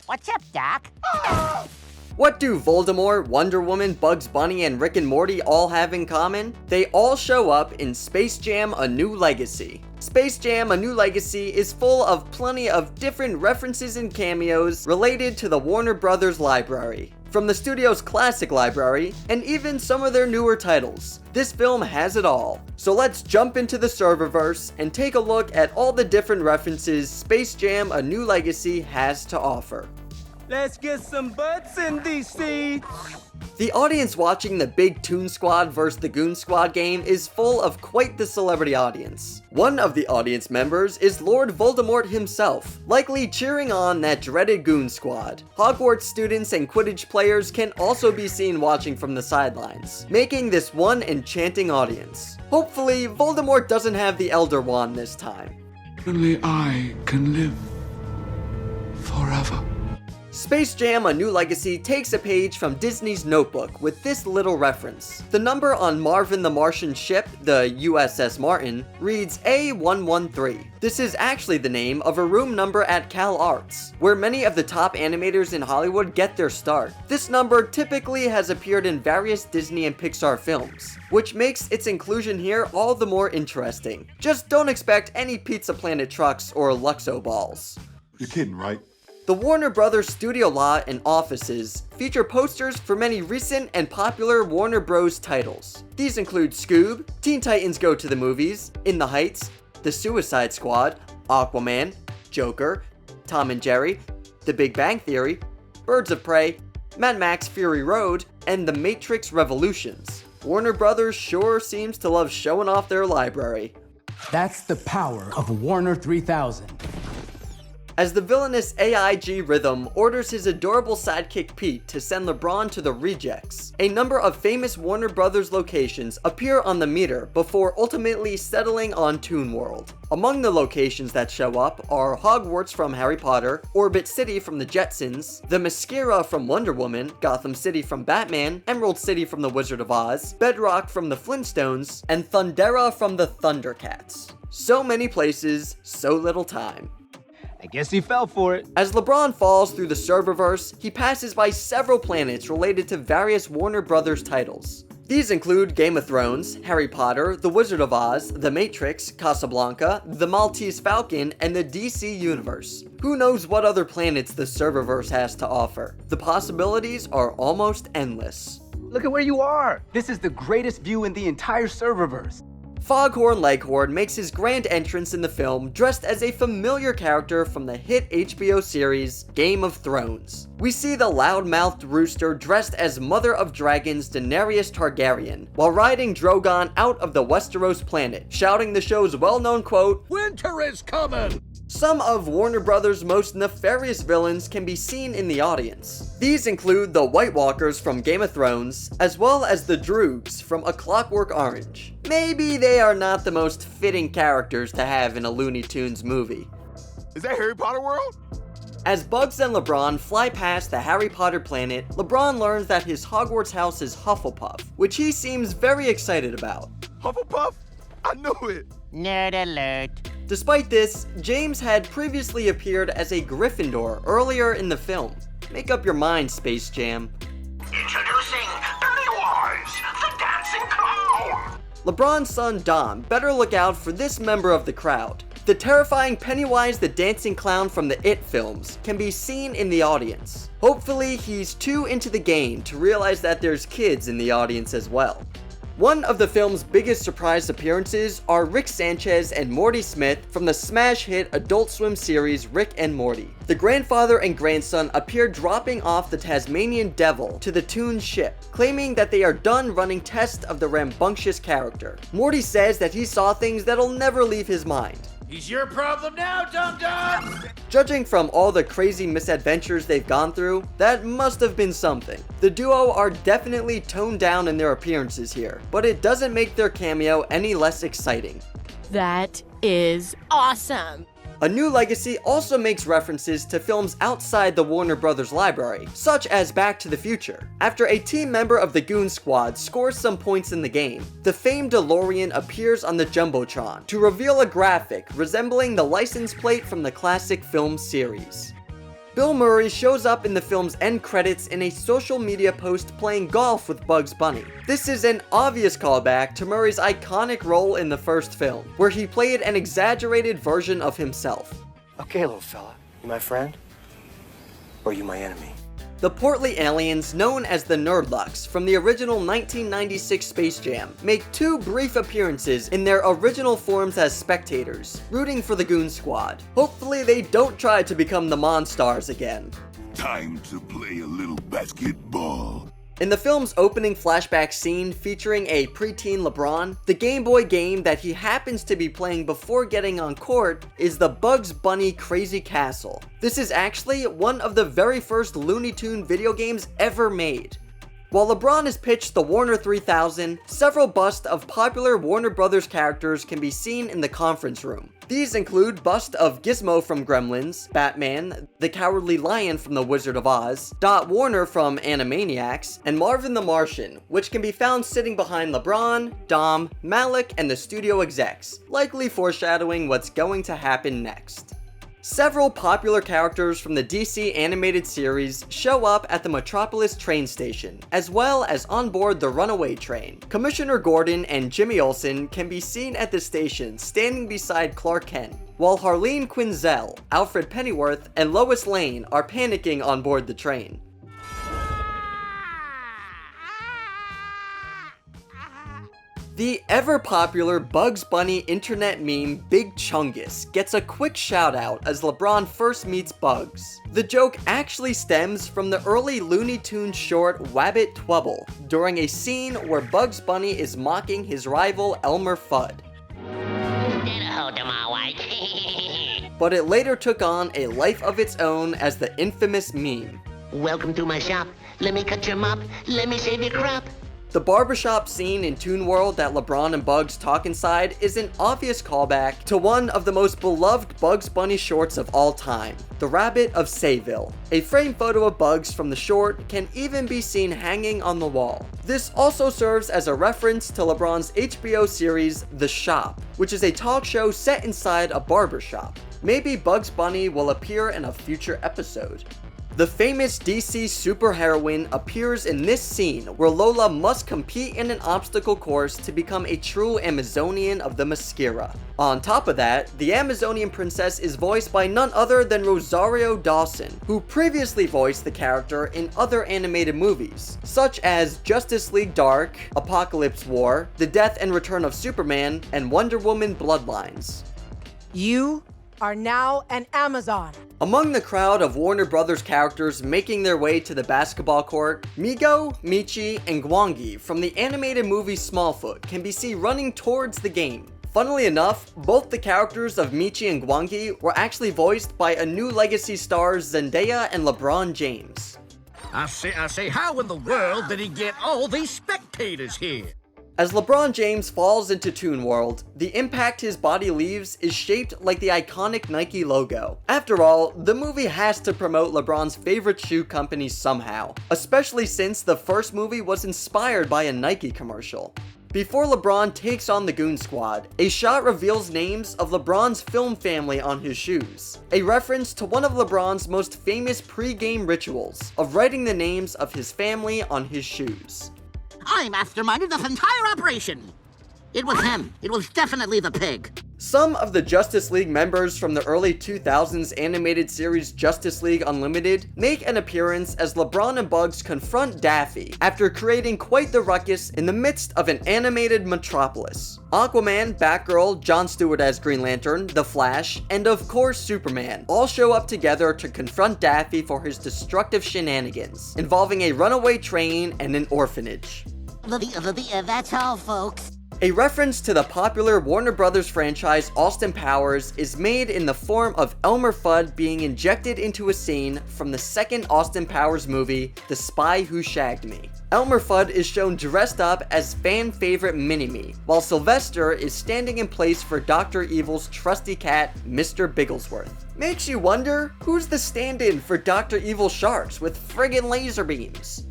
What's up, Doc? What do Voldemort, Wonder Woman, Bugs Bunny, and Rick and Morty all have in common? They all show up in Space Jam: A New Legacy. Space Jam: A New Legacy is full of plenty of different references and cameos related to the Warner Brothers library. From the studio's classic library, and even some of their newer titles. This film has it all. So let's jump into the Serververse and take a look at all the different references Space Jam: A New Legacy has to offer. Let's get some butts in these seats. The audience watching the Big Toon Squad vs. the Goon Squad game is full of quite the celebrity audience. One of the audience members is Lord Voldemort himself, likely cheering on that dreaded Goon Squad. Hogwarts students and Quidditch players can also be seen watching from the sidelines, making this one enchanting audience. Hopefully, Voldemort doesn't have the Elder Wand this time. Only I can live forever. Space Jam: A New Legacy takes a page from Disney's Notebook with this little reference. The number on Marvin the Martian ship, the USS Martin, reads A113. This is actually the name of a room number at Cal Arts, where many of the top animators in Hollywood get their start. This number typically has appeared in various Disney and Pixar films, which makes its inclusion here all the more interesting. Just don't expect any Pizza Planet trucks or Luxo balls. You're kidding, right? The Warner Brothers studio lot and offices feature posters for many recent and popular Warner Bros. Titles. These include Scoob, Teen Titans Go to the Movies, In the Heights, The Suicide Squad, Aquaman, Joker, Tom and Jerry, The Big Bang Theory, Birds of Prey, Mad Max Fury Road, and The Matrix Revolutions. Warner Brothers sure seems to love showing off their library. That's the power of Warner 3000. As the villainous AIG Rhythm orders his adorable sidekick Pete to send LeBron to the Rejects, a number of famous Warner Brothers locations appear on the meter before ultimately settling on Toon World. Among the locations that show up are Hogwarts from Harry Potter, Orbit City from the Jetsons, the Mascara from Wonder Woman, Gotham City from Batman, Emerald City from the Wizard of Oz, Bedrock from the Flintstones, and Thundera from the Thundercats. So many places, so little time. I guess he fell for it. As LeBron falls through the Serververse, he passes by several planets related to various Warner Brothers titles. These include Game of Thrones, Harry Potter, The Wizard of Oz, The Matrix, Casablanca, The Maltese Falcon, and the DC Universe. Who knows what other planets the Serververse has to offer? The possibilities are almost endless. Look at where you are. This is the greatest view in the entire Serververse. Foghorn Leghorn makes his grand entrance in the film dressed as a familiar character from the hit HBO series Game of Thrones. We see the loud-mouthed rooster dressed as Mother of Dragons Daenerys Targaryen, while riding Drogon out of the Westeros planet, shouting the show's well-known quote, Winter is coming! Some of Warner Brothers' most nefarious villains can be seen in the audience. These include the Whitewalkers from Game of Thrones, as well as the Droogs from A Clockwork Orange. Maybe they are not the most fitting characters to have in a Looney Tunes movie. Is that Harry Potter World? As Bugs and LeBron fly past the Harry Potter planet, LeBron learns that his Hogwarts house is Hufflepuff, which he seems very excited about. Hufflepuff? I knew it! Nerd alert. Despite this, James had previously appeared as a Gryffindor earlier in the film. Make up your mind, Space Jam. Introducing Pennywise, the dancing clown! LeBron's son Dom better look out for this member of the crowd. The terrifying Pennywise the Dancing Clown from the It films can be seen in the audience. Hopefully he's too into the game to realize that there's kids in the audience as well. One of the film's biggest surprise appearances are Rick Sanchez and Morty Smith from the smash hit Adult Swim series Rick and Morty. The grandfather and grandson appear dropping off the Tasmanian Devil to the Toon ship, claiming that they are done running tests of the rambunctious character. Morty says that he saw things that'll never leave his mind. He's your problem now, dum-dum! Judging from all the crazy misadventures they've gone through, that must have been something. The duo are definitely toned down in their appearances here, but it doesn't make their cameo any less exciting. That is awesome! A New Legacy also makes references to films outside the Warner Brothers library, such as Back to the Future. After a team member of the Goon Squad scores some points in the game, the famed DeLorean appears on the Jumbotron to reveal a graphic resembling the license plate from the classic film series. Bill Murray shows up in the film's end credits in a social media post playing golf with Bugs Bunny. This is an obvious callback to Murray's iconic role in the first film, where he played an exaggerated version of himself. Okay, little fella, you my friend? Or you my enemy? The portly aliens, known as the Nerdlucks from the original 1996 Space Jam, make 2 brief appearances in their original forms as spectators, rooting for the Goon Squad. Hopefully they don't try to become the Monstars again. Time to play a little basketball. In the film's opening flashback scene featuring a preteen LeBron, the Game Boy game that he happens to be playing before getting on court is the Bugs Bunny Crazy Castle. This is actually one of the very first Looney Tune video games ever made. While LeBron is pitched the Warner 3000, several busts of popular Warner Brothers characters can be seen in the conference room. These include bust of Gizmo from Gremlins, Batman, the Cowardly Lion from The Wizard of Oz, Dot Warner from Animaniacs, and Marvin the Martian, which can be found sitting behind LeBron, Dom, Malik, and the studio execs, likely foreshadowing what's going to happen next. Several popular characters from the DC animated series show up at the Metropolis train station, as well as on board the runaway train. Commissioner Gordon and Jimmy Olsen can be seen at the station standing beside Clark Kent, while Harleen Quinzel, Alfred Pennyworth, and Lois Lane are panicking on board the train. The ever-popular Bugs Bunny internet meme Big Chungus gets a quick shout-out as LeBron first meets Bugs. The joke actually stems from the early Looney Tunes short Wabbit Twubble, during a scene where Bugs Bunny is mocking his rival Elmer Fudd. But it later took on a life of its own as the infamous meme. Welcome to my shop. Let me cut your mop. Let me save your crop. The barbershop scene in Toon World that LeBron and Bugs talk inside is an obvious callback to one of the most beloved Bugs Bunny shorts of all time, the Rabbit of Seville. A framed photo of Bugs from the short can even be seen hanging on the wall. This also serves as a reference to LeBron's HBO series The Shop, which is a talk show set inside a barbershop. Maybe Bugs Bunny will appear in a future episode. The famous DC superheroine appears in this scene where Lola must compete in an obstacle course to become a true Amazonian of the Mascara. On top of that, the Amazonian princess is voiced by none other than Rosario Dawson, who previously voiced the character in other animated movies, such as Justice League Dark, Apocalypse War, The Death and Return of Superman, and Wonder Woman Bloodlines. You are now an Amazon. Among the crowd of Warner Brothers characters making their way to the basketball court, Migo, Michi, and Gwangi from the animated movie Smallfoot can be seen running towards the game. Funnily enough, both the characters of Michi and Gwangi were actually voiced by a new legacy stars Zendaya and LeBron James. I say, how in the world did he get all these spectators here? As LeBron James falls into Toon World, the impact his body leaves is shaped like the iconic Nike logo. After all, the movie has to promote LeBron's favorite shoe company somehow, especially since the first movie was inspired by a Nike commercial. Before LeBron takes on the Goon Squad, a shot reveals names of LeBron's film family on his shoes, a reference to one of LeBron's most famous pre-game rituals of writing the names of his family on his shoes. I masterminded this entire operation. It was him. It was definitely the pig. Some of the Justice League members from the early 2000s animated series Justice League Unlimited make an appearance as LeBron and Bugs confront Daffy after creating quite the ruckus in the midst of an animated Metropolis. Aquaman, Batgirl, Jon Stewart as Green Lantern, The Flash, and of course Superman all show up together to confront Daffy for his destructive shenanigans, involving a runaway train and an orphanage. That's all, folks. A reference to the popular Warner Brothers franchise Austin Powers is made in the form of Elmer Fudd being injected into a scene from the second Austin Powers movie, The Spy Who Shagged Me. Elmer Fudd is shown dressed up as fan favorite Mini-Me, while Sylvester is standing in place for Dr. Evil's trusty cat, Mr. Bigglesworth. Makes you wonder, who's the stand-in for Dr. Evil sharks with friggin' laser beams?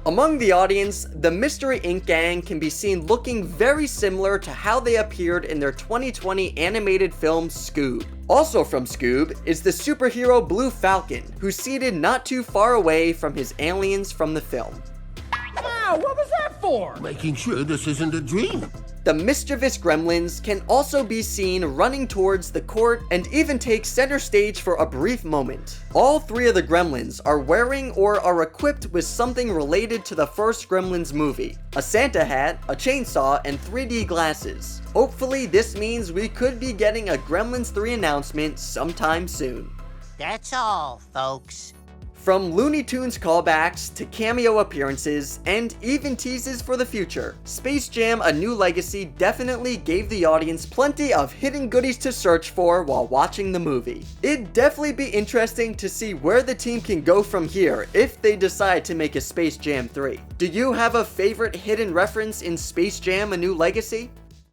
Among the audience, the Mystery Inc. gang can be seen looking very similar to how they appeared in their 2020 animated film Scoob. Also from Scoob is the superhero Blue Falcon, who's seated not too far away from his aliens from the film. Wow, what was that for? Making sure this isn't a dream. The mischievous Gremlins can also be seen running towards the court and even take center stage for a brief moment. All three of the Gremlins are wearing or are equipped with something related to the first Gremlins movie. A Santa hat, a chainsaw, and 3D glasses. Hopefully this means we could be getting a Gremlins 3 announcement sometime soon. That's all, folks. From Looney Tunes callbacks to cameo appearances and even teases for the future, Space Jam: A New Legacy definitely gave the audience plenty of hidden goodies to search for while watching the movie. It'd definitely be interesting to see where the team can go from here if they decide to make a Space Jam 3. Do you have a favorite hidden reference in Space Jam: A New Legacy?